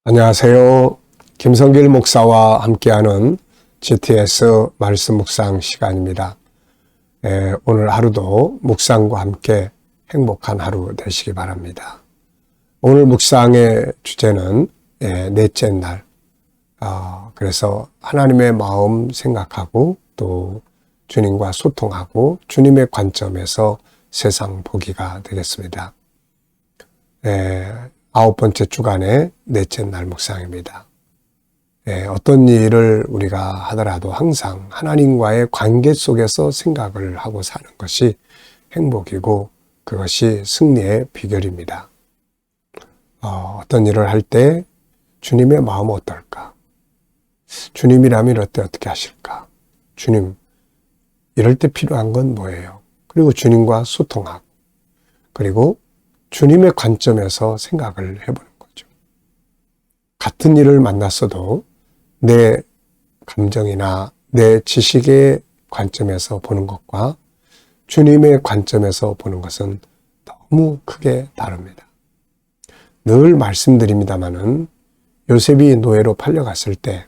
안녕하세요. 김성길 목사와 함께하는 GTS 말씀 묵상 시간입니다. 오늘 하루도 묵상과 함께 행복한 하루 되시기 바랍니다. 오늘 묵상의 주제는 넷째 날. 그래서 하나님의 마음 생각하고 또 주님과 소통하고 주님의 관점에서 세상 보기가 되겠습니다. 9번째 주간의 넷째 날 묵상입니다. 어떤 일을 우리가 하더라도 항상 하나님과의 관계 속에서 생각을 하고 사는 것이 행복이고 그것이 승리의 비결입니다. 어떤 일을 할 때 주님의 마음은 어떨까? 주님이라면 이럴 때 어떻게 하실까? 주님, 이럴 때 필요한 건 뭐예요? 그리고 주님과 소통하고 그리고 주님의 관점에서 생각을 해보는 거죠. 같은 일을 만났어도 내 감정이나 내 지식의 관점에서 보는 것과 주님의 관점에서 보는 것은 너무 크게 다릅니다. 늘 말씀드립니다마는 요셉이 노예로 팔려갔을 때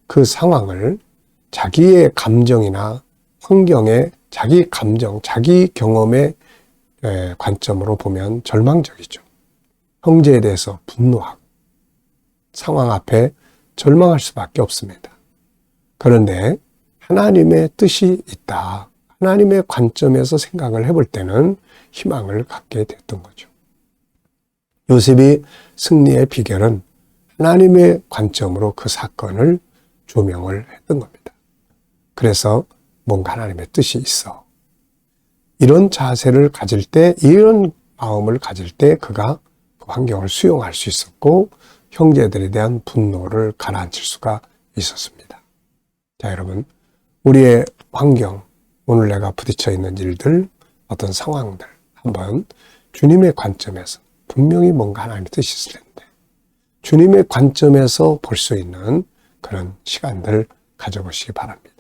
그 상황을 자기의 감정이나 환경에 자기 감정, 자기 경험의 관점으로 보면 절망적이죠. 형제에 대해서 분노하고 상황 앞에 절망할 수밖에 없습니다. 그런데 하나님의 뜻이 있다. 하나님의 관점에서 생각을 해볼 때는 희망을 갖게 됐던 거죠. 요셉이 승리의 비결은 하나님의 관점으로 그 사건을 조명을 했던 겁니다. 그래서 뭔가 하나님의 뜻이 있어. 이런 자세를 가질 때, 이런 마음을 가질 때 그가 그 환경을 수용할 수 있었고 형제들에 대한 분노를 가라앉힐 수가 있었습니다. 자, 여러분, 우리의 환경, 오늘 내가 부딪혀 있는 일들, 어떤 상황들 한번 주님의 관점에서 분명히 뭔가 하나님의 뜻이 있을 텐데 주님의 관점에서 볼 수 있는 그런 시간들 가져보시기 바랍니다.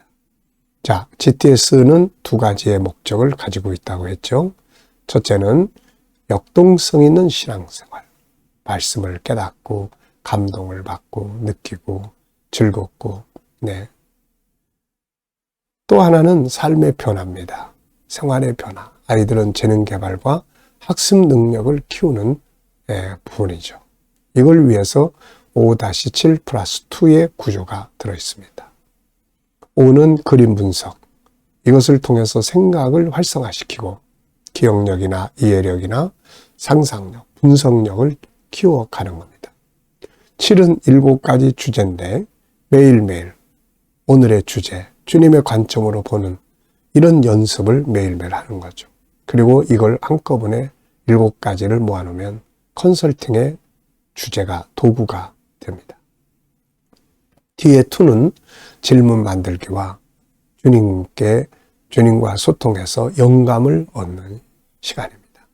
자, GTS는 두 가지의 목적을 가지고 있다고 했죠. 첫째는 역동성 있는 신앙생활, 말씀을 깨닫고 감동을 받고 느끼고 즐겁고 또 하나는 삶의 변화입니다. 생활의 변화, 아이들은 재능 개발과 학습 능력을 키우는 부분이죠. 이걸 위해서 5-7+2의 구조가 들어있습니다. 5는 그림 분석, 이것을 통해서 생각을 활성화시키고 기억력이나 이해력이나 상상력, 분석력을 키워가는 겁니다. 7은 7가지 주제인데 매일매일 오늘의 주제, 주님의 관점으로 보는 이런 연습을 매일매일 하는 거죠. 그리고 이걸 한꺼번에 7가지를 모아놓으면 컨설팅의 주제가, 도구가 됩니다. 뒤에 2는 질문 만들기와 주님과 소통해서 영감을 얻는 시간입니다.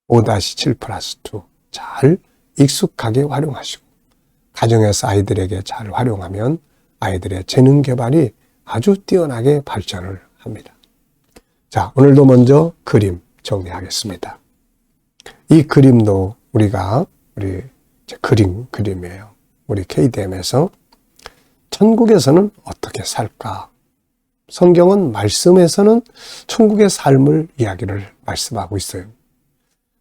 5-7+2 잘 익숙하게 활용하시고 가정에서 아이들에게 잘 활용하면 아이들의 재능 개발이 아주 뛰어나게 발전을 합니다. 자, 오늘도 먼저 그림 정리하겠습니다. 이 그림도 우리 그림이에요. 우리 KDM에서 천국에서는 어떻게 살까? 성경은 말씀에서는 천국의 삶을 이야기를 말씀하고 있어요.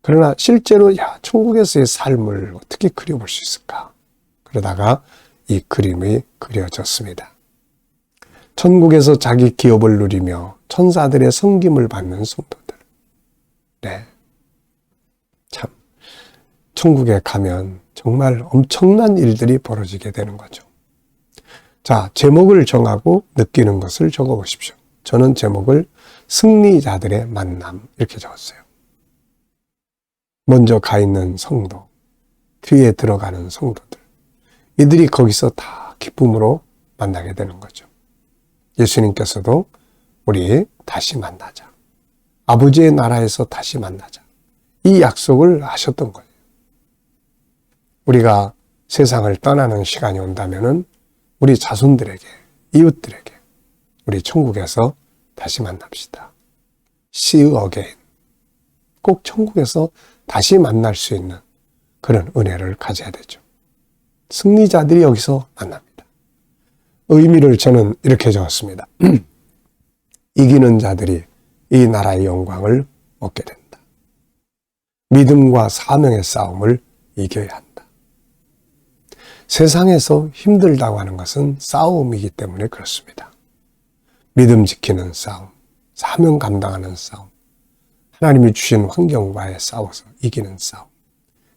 그러나 실제로 천국에서의 삶을 어떻게 그려볼 수 있을까? 그러다가 이 그림이 그려졌습니다. 천국에서 자기 기업을 누리며 천사들의 섬김을 받는 성도들. 참 천국에 가면 정말 엄청난 일들이 벌어지게 되는 거죠. 자, 제목을 정하고 느끼는 것을 적어보십시오. 저는 제목을 승리자들의 만남 이렇게 적었어요. 먼저 가 있는 성도, 뒤에 들어가는 성도들, 이들이 거기서 다 기쁨으로 만나게 되는 거죠. 예수님께서도 우리 다시 만나자, 아버지의 나라에서 다시 만나자, 이 약속을 하셨던 거예요. 우리가 세상을 떠나는 시간이 온다면은 우리 자손들에게, 이웃들에게 우리 천국에서 다시 만납시다. See you again. 꼭 천국에서 다시 만날 수 있는 그런 은혜를 가져야 되죠. 승리자들이 여기서 만납니다. 의미를 저는 이렇게 적었습니다. 이기는 자들이 이 나라의 영광을 얻게 된다. 믿음과 사명의 싸움을 이겨야 한다. 세상에서 힘들다고 하는 것은 싸움이기 때문에 그렇습니다. 믿음 지키는 싸움, 사명 감당하는 싸움, 하나님이 주신 환경과의 싸워서 이기는 싸움,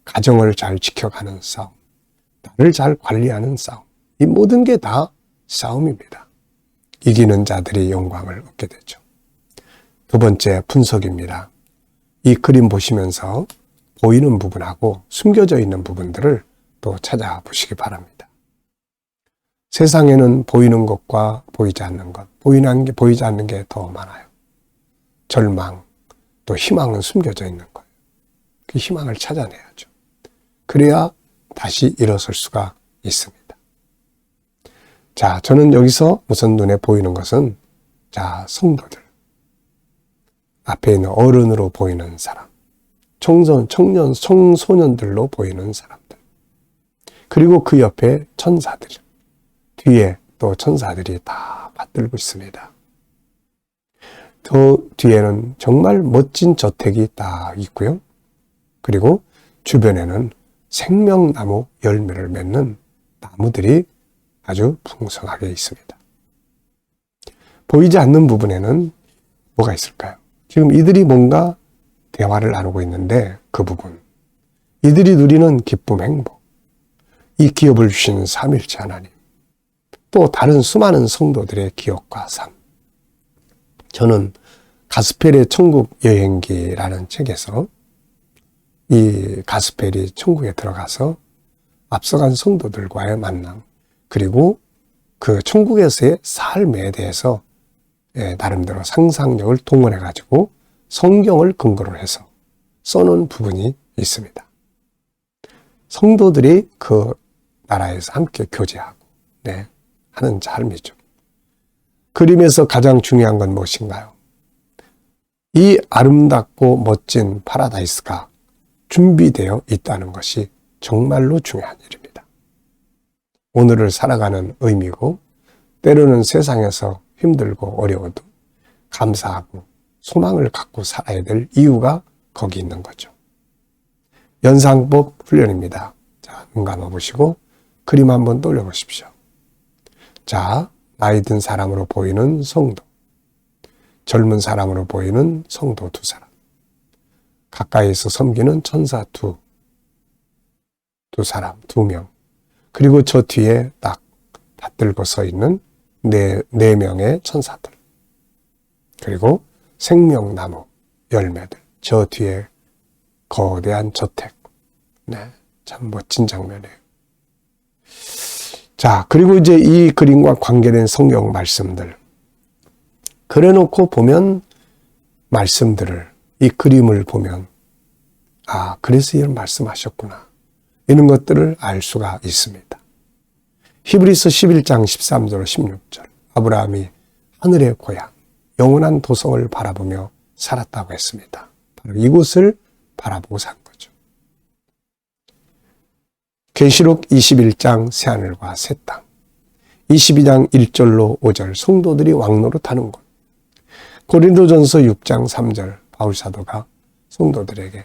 가정을 잘 지켜가는 싸움, 나를 잘 관리하는 싸움, 이 모든 게 다 싸움입니다. 이기는 자들이 영광을 얻게 되죠. 두 번째 분석입니다. 이 그림 보시면서 보이는 부분하고 숨겨져 있는 부분들을 또 찾아보시기 바랍니다. 세상에는 보이는 것과 보이지 않는 것, 보이지 않는 게 더 많아요. 절망, 또 희망은 숨겨져 있는 거예요. 그 희망을 찾아내야죠. 그래야 다시 일어설 수가 있습니다. 자, 저는 여기서 우선 눈에 보이는 것은 성도들. 앞에 있는 어른으로 보이는 사람, 청소년들로 보이는 사람들. 그리고 그 옆에 천사들. 뒤에 또 천사들이 다 받들고 있습니다. 더 뒤에는 정말 멋진 저택이 딱 있고요. 그리고 주변에는 생명나무 열매를 맺는 나무들이 아주 풍성하게 있습니다. 보이지 않는 부분에는 뭐가 있을까요? 지금 이들이 뭔가 대화를 나누고 있는데 그 부분, 이들이 누리는 기쁨, 행복, 이 기업을 주시는 삼일체 하나님, 또 다른 수많은 성도들의 기억과 삶. 저는 가스펠의 천국 여행기라는 책에서 이 가스펠이 천국에 들어가서 앞서간 성도들과의 만남, 그리고 그 천국에서의 삶에 대해서 나름대로 상상력을 동원해가지고 성경을 근거로 해서 써놓은 부분이 있습니다. 성도들이 그 나라에서 함께 교제하고 하는 삶이죠. 그림에서 가장 중요한 건 무엇인가요? 이 아름답고 멋진 파라다이스가 준비되어 있다는 것이 정말로 중요한 일입니다. 오늘을 살아가는 의미고, 때로는 세상에서 힘들고 어려워도 감사하고 소망을 갖고 살아야 될 이유가 거기 있는 거죠. 연상법 훈련입니다. 자, 눈 감아보시고 그림 한번 떠올려보십시오. 자, 나이 든 사람으로 보이는 성도, 젊은 사람으로 보이는 성도 두 사람, 가까이에서 섬기는 천사 두 사람, 두 명, 그리고 저 뒤에 딱 받들고 서 있는 네 명의 천사들, 그리고 생명나무 열매들, 저 뒤에 거대한 저택. 참 멋진 장면이에요. 자, 그리고 이제 이 그림과 관계된 성경 말씀들, 그래놓고 보면 말씀들을, 이 그림을 보면 그래서 이런 말씀하셨구나, 이런 것들을 알 수가 있습니다. 히브리서 11장 13절 16절, 아브라함이 하늘의 고향 영원한 도성을 바라보며 살았다고 했습니다. 바로 이곳을 바라보고 산 거죠. 계시록 21장 새하늘과 새 땅, 22장 1절로 5절 성도들이 왕노릇하는 곳, 고린도전서 6장 3절 바울사도가 성도들에게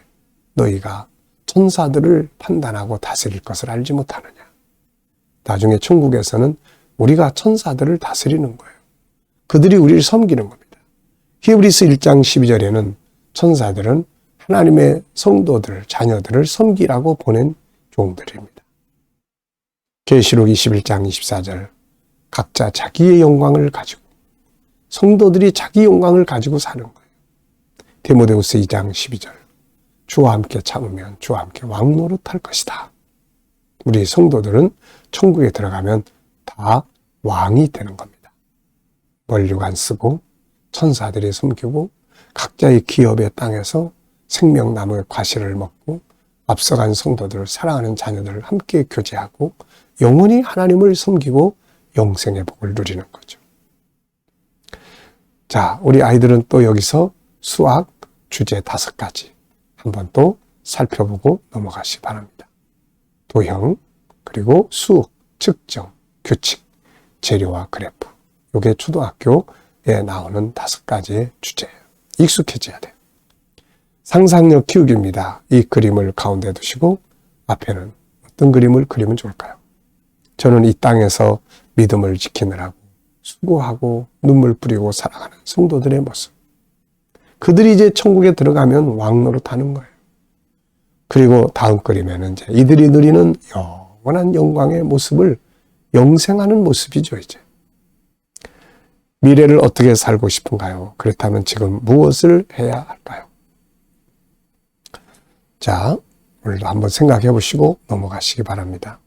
너희가 천사들을 판단하고 다스릴 것을 알지 못하느냐. 나중에 천국에서는 우리가 천사들을 다스리는 거예요. 그들이 우리를 섬기는 겁니다. 히브리서 1장 12절에는 천사들은 하나님의 성도들, 자녀들을 섬기라고 보낸 종들입니다. 계시록 21장 24절 각자 자기의 영광을 가지고, 성도들이 자기 영광을 가지고 사는 거예요. 디모데후서 2장 12절 주와 함께 참으면 주와 함께 왕노릇할 것이다. 우리 성도들은 천국에 들어가면 다 왕이 되는 겁니다. 멀리관 쓰고 천사들이 섬기고 각자의 기업의 땅에서 생명나무의 과실을 먹고 앞서간 성도들을 사랑하는 자녀들을 함께 교제하고 영원히 하나님을 섬기고 영생의 복을 누리는 거죠. 자, 우리 아이들은 또 여기서 수학 주제 5가지 한번 또 살펴보고 넘어가시 바랍니다. 도형, 그리고 수학, 측정, 규칙, 재료와 그래프. 이게 초등학교에 나오는 5가지의 주제예요. 익숙해져야 돼요. 상상력 키우기입니다. 이 그림을 가운데 두시고 앞에는 어떤 그림을 그리면 좋을까요? 저는 이 땅에서 믿음을 지키느라고 수고하고 눈물 뿌리고 살아가는 성도들의 모습. 그들이 이제 천국에 들어가면 왕노릇 하는 거예요. 그리고 다음 그림에는 이제 이들이 누리는 영원한 영광의 모습을 영생하는 모습이죠, 이제. 미래를 어떻게 살고 싶은가요? 그렇다면 지금 무엇을 해야 할까요? 자, 오늘도 한번 생각해 보시고 넘어가시기 바랍니다.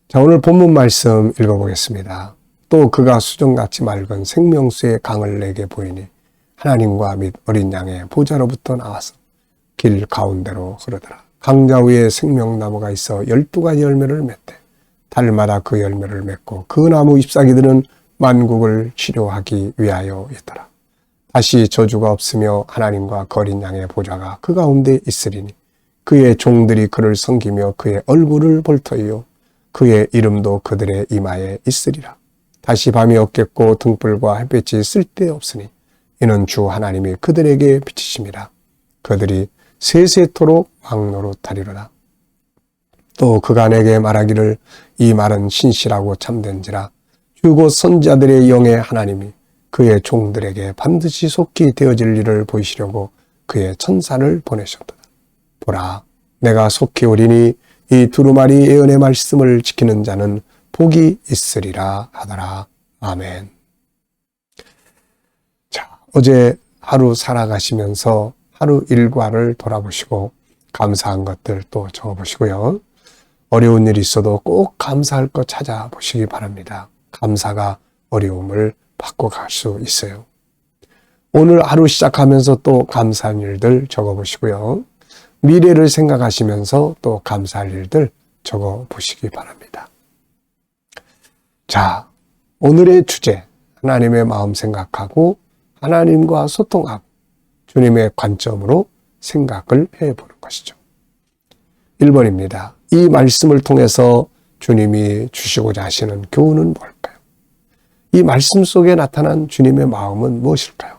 자, 오늘 본문 말씀 읽어보겠습니다. 또 그가 수정같이 맑은 생명수의 강을 내게 보이니 하나님과 및 어린 양의 보좌로부터 나와서 길 가운데로 흐르더라. 강자 위에 생명나무가 있어 12가지 열매를 맺되 달마다 그 열매를 맺고 그 나무 잎사귀들은 만국을 치료하기 위하여 있더라. 다시 저주가 없으며 하나님과 그 어린 양의 보좌가 그 가운데 있으리니 그의 종들이 그를 섬기며 그의 얼굴을 볼 터이요 그의 이름도 그들의 이마에 있으리라. 다시 밤이 없겠고 등불과 햇빛이 쓸데없으니 이는 주 하나님이 그들에게 비치심이라. 그들이 세세토록 왕노릇하리로다. 또 그가 내게 말하기를 이 말은 신실하고 참된지라. 주 곧 선지자들의 영의 하나님이 그의 종들에게 반드시 속히 되어질 일을 보이시려고 그의 천사를 보내셨도다. 보라, 내가 속히 오리니 이 두루마리 예언의 말씀을 지키는 자는 복이 있으리라 하더라. 아멘. 자, 어제 하루 살아가시면서 하루 일과를 돌아보시고 감사한 것들 또 적어보시고요. 어려운 일이 있어도 꼭 감사할 것 찾아보시기 바랍니다. 감사가 어려움을 바꿔갈 수 있어요. 오늘 하루 시작하면서 또 감사한 일들 적어보시고요. 미래를 생각하시면서 또 감사할 일들 적어보시기 바랍니다. 자, 오늘의 주제, 하나님의 마음 생각하고 하나님과 소통하고 주님의 관점으로 생각을 해보는 것이죠. 1번입니다. 이 말씀을 통해서 주님이 주시고자 하시는 교훈은 뭘까요? 이 말씀 속에 나타난 주님의 마음은 무엇일까요?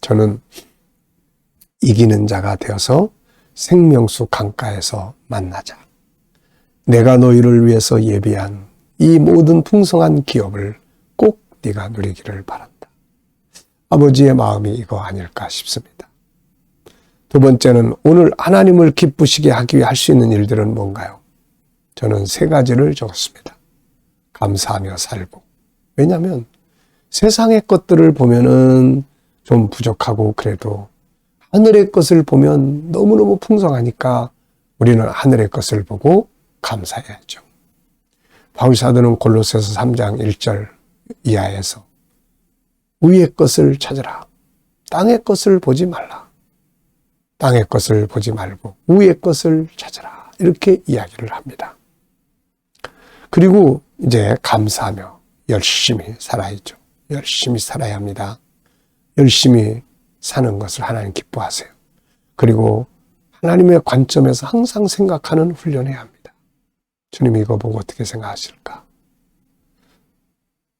저는 이기는 자가 되어서 생명수 강가에서 만나자. 내가 너희를 위해서 예비한 이 모든 풍성한 기업을 꼭 네가 누리기를 바란다. 아버지의 마음이 이거 아닐까 싶습니다. 두 번째는 오늘 하나님을 기쁘시게 하기 위해 할 수 있는 일들은 뭔가요? 저는 3가지를 적었습니다. 감사하며 살고. 왜냐하면 세상의 것들을 보면은 좀 부족하고 그래도 하늘의 것을 보면 너무너무 풍성하니까 우리는 하늘의 것을 보고 감사해야죠. 바울사도는 골로새서 3장 1절 이하에서 위의 것을 찾으라. 땅의 것을 보지 말라. 땅의 것을 보지 말고 위의 것을 찾으라. 이렇게 이야기를 합니다. 그리고 이제 감사하며 열심히 살아야죠. 열심히 살아야 합니다. 열심히 사는 것을 하나님 기뻐하세요. 그리고 하나님의 관점에서 항상 생각하는 훈련해야 합니다. 주님이 이거 보고 어떻게 생각하실까?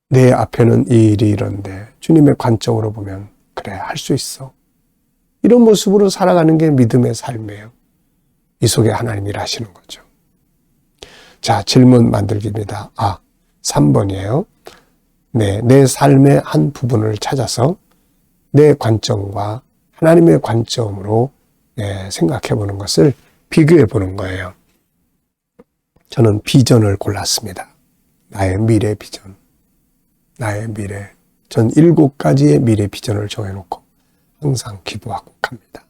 내 앞에는 이 일이 이런데 주님의 관점으로 보면 그래, 할 수 있어. 이런 모습으로 살아가는 게 믿음의 삶이에요. 이 속에 하나님이 일하시는 거죠. 자, 질문 만들기입니다. 3번이에요. 네, 내 삶의 한 부분을 찾아서 내 관점과 하나님의 관점으로 생각해 보는 것을 비교해 보는 거예요. 저는 비전을 골랐습니다. 나의 미래 비전. 나의 미래. 전 7가지의 미래 비전을 정해놓고 항상 기도하고 갑니다.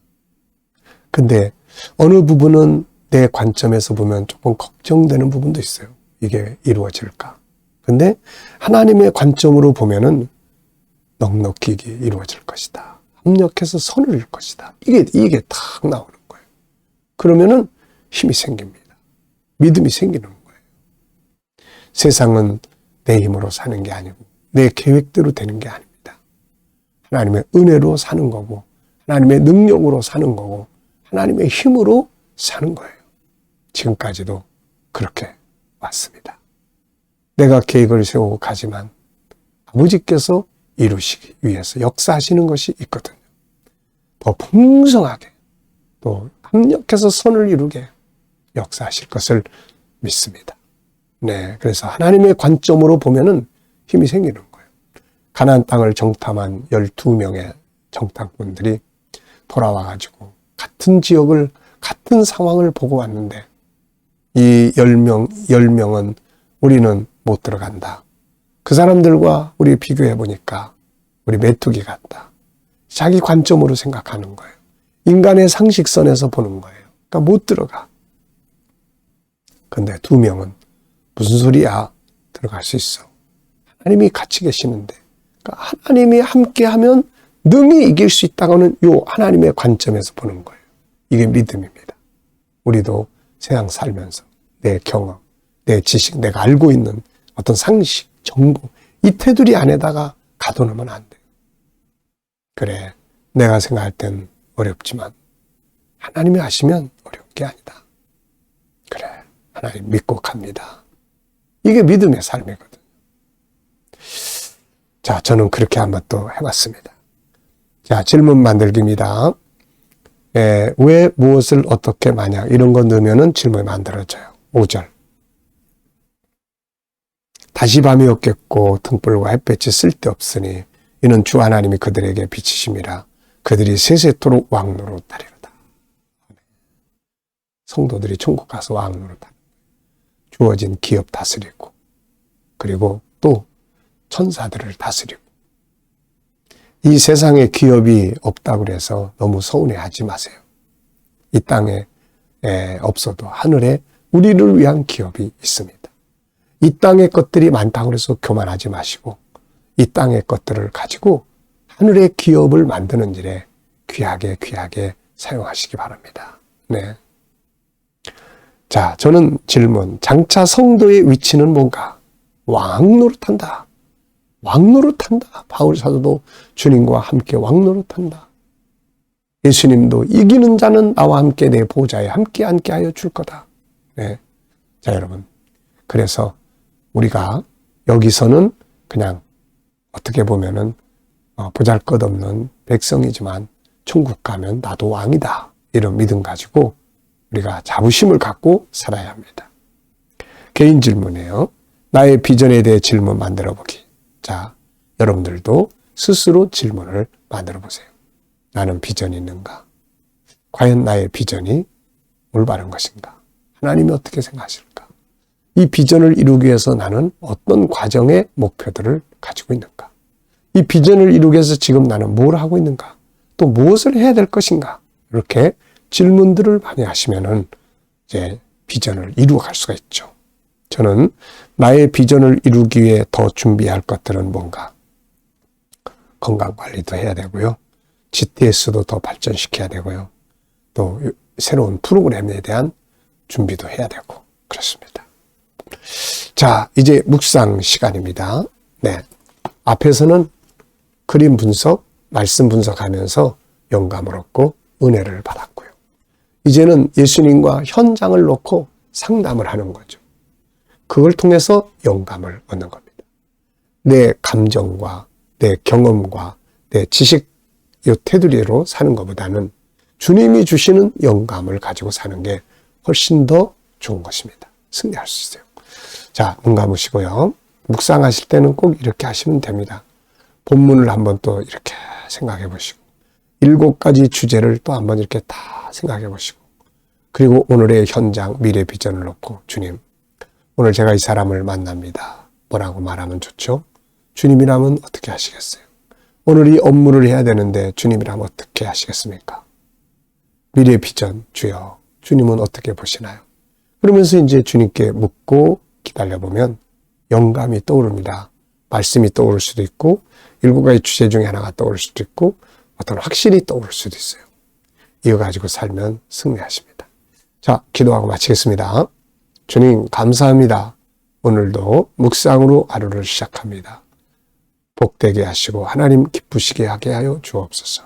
근데 어느 부분은 내 관점에서 보면 조금 걱정되는 부분도 있어요. 이게 이루어질까? 근데 하나님의 관점으로 보면은 넉넉히 이루어질 것이다. 합력해서 선을 이룰 것이다. 이게 탁 나오는 거예요. 그러면은 힘이 생깁니다. 믿음이 생기는 거예요. 세상은 내 힘으로 사는 게 아니고 내 계획대로 되는 게 아닙니다. 하나님의 은혜로 사는 거고 하나님의 능력으로 사는 거고 하나님의 힘으로 사는 거예요. 지금까지도 그렇게 맞습니다. 내가 계획을 세우고 가지만 아버지께서 이루시기 위해서 역사하시는 것이 있거든요. 더 풍성하게 또 합력해서 선을 이루게 역사하실 것을 믿습니다. 네, 그래서 하나님의 관점으로 보면은 힘이 생기는 거예요. 가나안 땅을 정탐한 12명의 정탐꾼들이 돌아와가지고 같은 지역을 같은 상황을 보고 왔는데 이 10명은 우리는 못 들어간다. 그 사람들과 우리 비교해 보니까 우리 메뚜기 같다. 자기 관점으로 생각하는 거예요. 인간의 상식선에서 보는 거예요. 그러니까 못 들어가. 근데 2명은 무슨 소리야? 들어갈 수 있어. 하나님이 같이 계시는데. 그러니까 하나님이 함께하면 능히 이길 수 있다고는 요 하나님의 관점에서 보는 거예요. 이게 믿음입니다. 우리도 세상 살면서 내 경험, 내 지식, 내가 알고 있는 어떤 상식, 정보, 이 테두리 안에다가 가둬놓으면 안 돼요. 그래, 내가 생각할 땐 어렵지만 하나님이 하시면 어려운 게 아니다. 그래, 하나님 믿고 갑니다. 이게 믿음의 삶이거든요. 자, 저는 그렇게 한번 또 해봤습니다. 자, 질문 만들기입니다. 왜 무엇을 어떻게 만약 이런 거 넣으면은 질문이 만들어져요. 5절. 다시 밤이 없겠고 등불과 햇볕이 쓸데없으니 이는 주 하나님이 그들에게 비치심이라 그들이 세세토록 왕노릇하리로다. 성도들이 천국 가서 왕노릇하는 주어진 기업 다스리고 그리고 또 천사들을 다스리고 이 세상에 기업이 없다고 그래서 너무 서운해하지 마세요. 이 땅에 없어도 하늘에 우리를 위한 기업이 있습니다. 이 땅의 것들이 많다고 해서 교만하지 마시고 이 땅의 것들을 가지고 하늘의 기업을 만드는 일에 귀하게 사용하시기 바랍니다. 네. 자, 저는 질문. 장차 성도의 위치는 뭔가? 왕노릇한다. 왕노릇한다. 바울 사도도 주님과 함께 왕노릇한다. 예수님도 이기는 자는 나와 함께 내 보좌에 함께 앉게 하여 줄 거다. 네. 자, 여러분. 그래서 우리가 여기서는 그냥 어떻게 보면은 보잘것없는 백성이지만 천국 가면 나도 왕이다. 이런 믿음 가지고 우리가 자부심을 갖고 살아야 합니다. 개인 질문이에요. 나의 비전에 대해 질문 만들어 보기. 자, 여러분들도 스스로 질문을 만들어 보세요. 나는 비전이 있는가? 과연 나의 비전이 올바른 것인가? 하나님이 어떻게 생각하실까? 이 비전을 이루기 위해서 나는 어떤 과정의 목표들을 가지고 있는가? 이 비전을 이루기 위해서 지금 나는 뭘 하고 있는가? 또 무엇을 해야 될 것인가? 이렇게 질문들을 많이 하시면은 이제 비전을 이루어갈 수가 있죠. 저는 나의 비전을 이루기 위해 더 준비할 것들은 뭔가? 건강관리도 해야 되고요. GTS도 더 발전시켜야 되고요. 또 새로운 프로그램에 대한 준비도 해야 되고 그렇습니다. 자, 이제 묵상 시간입니다. 네, 앞에서는 그림 분석, 말씀 분석하면서 영감을 얻고 은혜를 받았고요. 이제는 예수님과 현장을 놓고 상담을 하는 거죠. 그걸 통해서 영감을 얻는 겁니다. 내 감정과 내 경험과 내 지식 이 테두리로 사는 것보다는 주님이 주시는 영감을 가지고 사는 게 훨씬 더 좋은 것입니다. 승리할 수 있어요. 자, 눈 감으시고요. 묵상하실 때는 꼭 이렇게 하시면 됩니다. 본문을 한번 또 이렇게 생각해 보시고 7가지 주제를 또 한번 이렇게 다 생각해 보시고 그리고 오늘의 현장, 미래 비전을 놓고 주님, 오늘 제가 이 사람을 만납니다. 뭐라고 말하면 좋죠? 주님이라면 어떻게 하시겠어요? 오늘 이 업무를 해야 되는데 주님이라면 어떻게 하시겠습니까? 미래 비전, 주여, 주님은 어떻게 보시나요? 그러면서 이제 주님께 묻고 기다려보면 영감이 떠오릅니다. 말씀이 떠오를 수도 있고 7가지 주제 중에 하나가 떠오를 수도 있고 어떤 확신이 떠오를 수도 있어요. 이거 가지고 살면 승리하십니다. 자, 기도하고 마치겠습니다. 주님 감사합니다. 오늘도 묵상으로 하루를 시작합니다. 복되게 하시고 하나님 기쁘시게 하게 하여 주옵소서.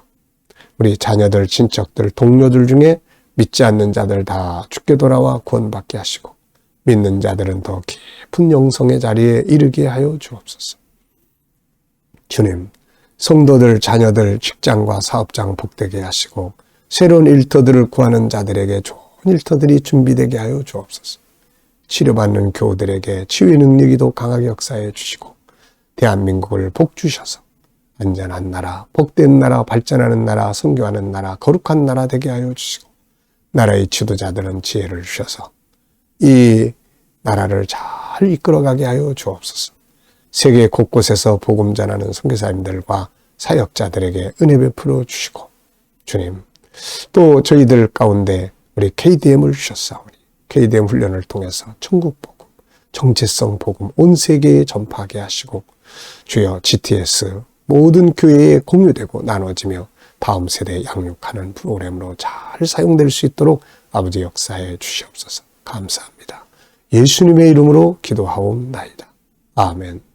우리 자녀들, 친척들, 동료들 중에 믿지 않는 자들 다 주께 돌아와 구원받게 하시고 믿는 자들은 더 깊은 영성의 자리에 이르게 하여 주옵소서. 주님, 성도들, 자녀들, 직장과 사업장 복되게 하시고 새로운 일터들을 구하는 자들에게 좋은 일터들이 준비되게 하여 주옵소서. 치료받는 교우들에게 치유의 능력이 더 강하게 역사해 주시고 대한민국을 복 주셔서 안전한 나라, 복된 나라, 발전하는 나라, 선교하는 나라, 거룩한 나라 되게 하여 주시고 나라의 지도자들은 지혜를 주셔서 이 나라를 잘 이끌어가게 하여 주옵소서. 세계 곳곳에서 복음 전하는 선교사님들과 사역자들에게 은혜 베풀어 주시고 주님, 또 저희들 가운데 우리 KDM을 주셨사오니 KDM 훈련을 통해서 천국 복음, 정체성 복음 온 세계에 전파하게 하시고 주여 GTS 모든 교회에 공유되고 나눠지며 다음 세대에 양육하는 프로그램으로 잘 사용될 수 있도록 아버지 역사해 주시옵소서. 감사합니다. 예수님의 이름으로 기도하옵나이다. 아멘.